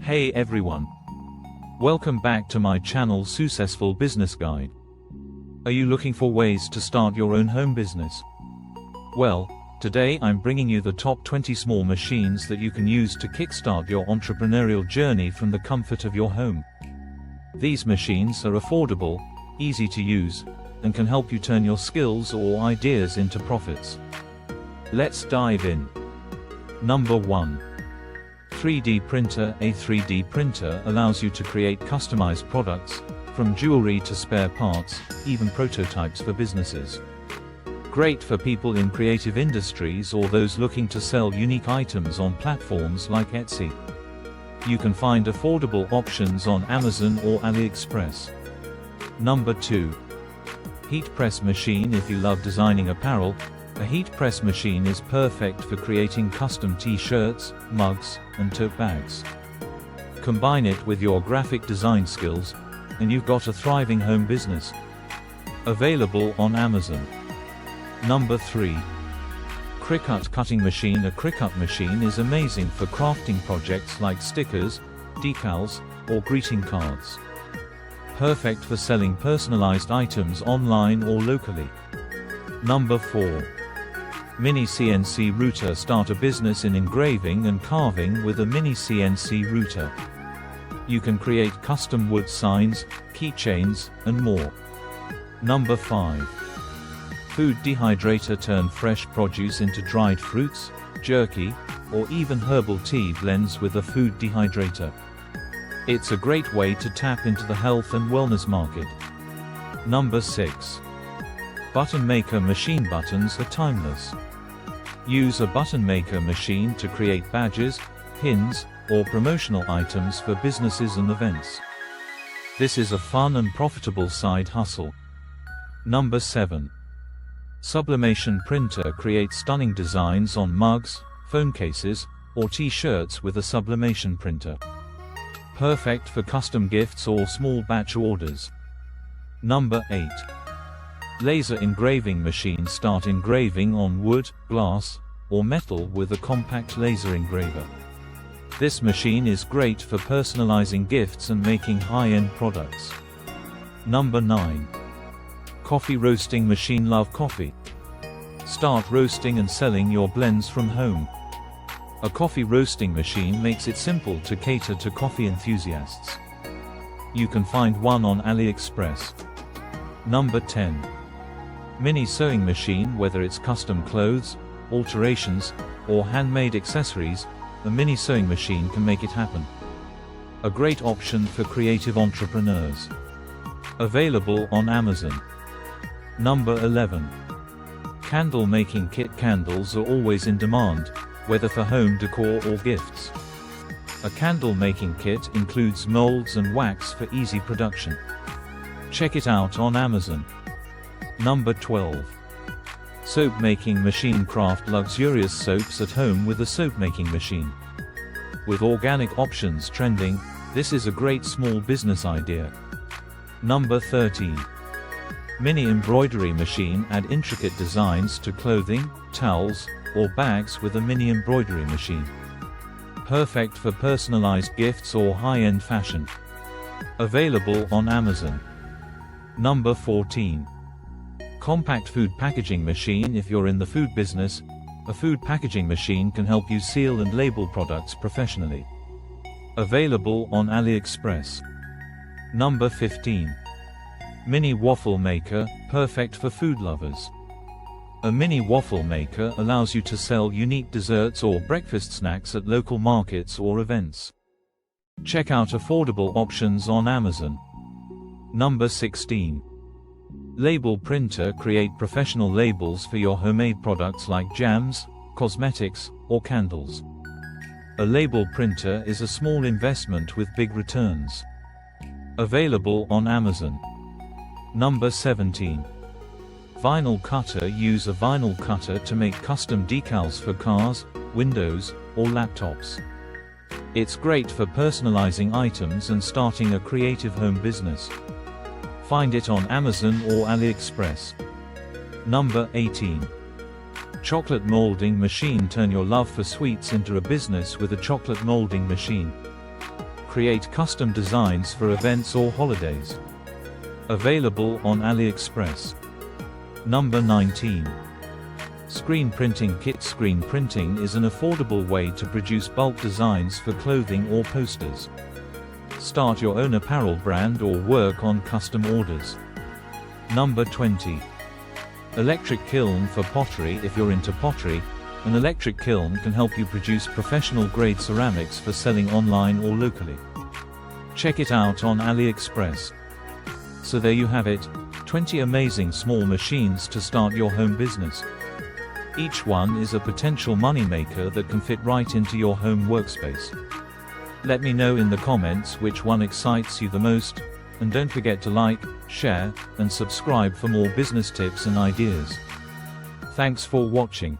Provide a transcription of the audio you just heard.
Hey everyone. Welcome back to my channel Successful Business Guide. Are you looking for ways to start your own home business? Well, today I'm bringing you the top 20 small machines that you can use to kickstart your entrepreneurial journey from the comfort of your home. These machines are affordable, easy to use, and can help you turn your skills or ideas into profits. Let's dive in. Number 1. 3D printer. A 3D printer allows you to create customized products, from jewelry to spare parts, even prototypes for businesses. Great for people in creative industries or those looking to sell unique items on platforms like Etsy. You can find affordable options on Amazon or AliExpress. Number 2. Heat press machine. If you love designing apparel, a heat press machine is perfect for creating custom t-shirts, mugs, and tote bags. Combine it with your graphic design skills, and you've got a thriving home business. Available on Amazon. Number 3. Cricut cutting machine. A Cricut machine is amazing for crafting projects like stickers, decals, or greeting cards. Perfect for selling personalized items online or locally. Number 4. Mini CNC router. Start a business in engraving and carving with a mini CNC router. You can create custom wood signs, keychains, and more. Number 5. Food dehydrator. Turn fresh produce into dried fruits, jerky, or even herbal tea blends with a food dehydrator. It's a great way to tap into the health and wellness market. Number 6. Button maker machine. Buttons are timeless. Use a button maker machine to create badges, pins, or promotional items for businesses and events. This is a fun and profitable side hustle. Number 7. Sublimation printer. Create stunning designs on mugs, phone cases, or t-shirts with a sublimation printer. Perfect for custom gifts or small batch orders. Number 8. Laser engraving machine. Start engraving on wood, glass, or metal with a compact laser engraver. This machine is great for personalizing gifts and making high-end products. Number 9. Coffee roasting machine. Love coffee? Start roasting and selling your blends from home. A coffee roasting machine makes it simple to cater to coffee enthusiasts. You can find one on AliExpress. Number 10. Mini sewing machine. Whether it's custom clothes, alterations, or handmade accessories, a mini sewing machine can make it happen. A great option for creative entrepreneurs. Available on Amazon. Number 11. Candle making kit. Candles are always in demand, whether for home decor or gifts. A candle making kit includes molds and wax for easy production. Check it out on Amazon. Number 12. Soap making machine. Craft luxurious soaps at home with a soap making machine. With organic options trending, this is a great small business idea. Number 13. Mini embroidery machine. Add intricate designs to clothing, towels, or bags with a mini embroidery machine. Perfect for personalized gifts or high-end fashion. Available on Amazon. Number 14. Compact food packaging machine. If you're in the food business, a food packaging machine can help you seal and label products professionally. Available on AliExpress. Number 15. Mini waffle maker. Perfect for food lovers. A mini waffle maker allows you to sell unique desserts or breakfast snacks at local markets or events. Check out affordable options on Amazon. Number 16. Label printer. Create professional labels for your homemade products like jams, cosmetics, or candles. A label printer is a small investment with big returns. Available on Amazon. Number 17. Vinyl cutter. Use a vinyl cutter to make custom decals for cars, windows, or laptops. It's great for personalizing items and starting a creative home business. Find it on Amazon or AliExpress. Number 18. Chocolate molding machine. Turn your love for sweets into a business with a chocolate molding machine. Create custom designs for events or holidays. Available on AliExpress. Number 19. Screen printing kit. Screen printing is an affordable way to produce bulk designs for clothing or posters. Start your own apparel brand or work on custom orders. Number 20. Electric kiln for pottery. If you're into pottery, an electric kiln can help you produce professional-grade ceramics for selling online or locally. Check it out on AliExpress. So there you have it, 20 amazing small machines to start your home business. Each one is a potential moneymaker that can fit right into your home workspace. Let me know in the comments which one excites you the most, and don't forget to like, share, and subscribe for more business tips and ideas. Thanks for watching.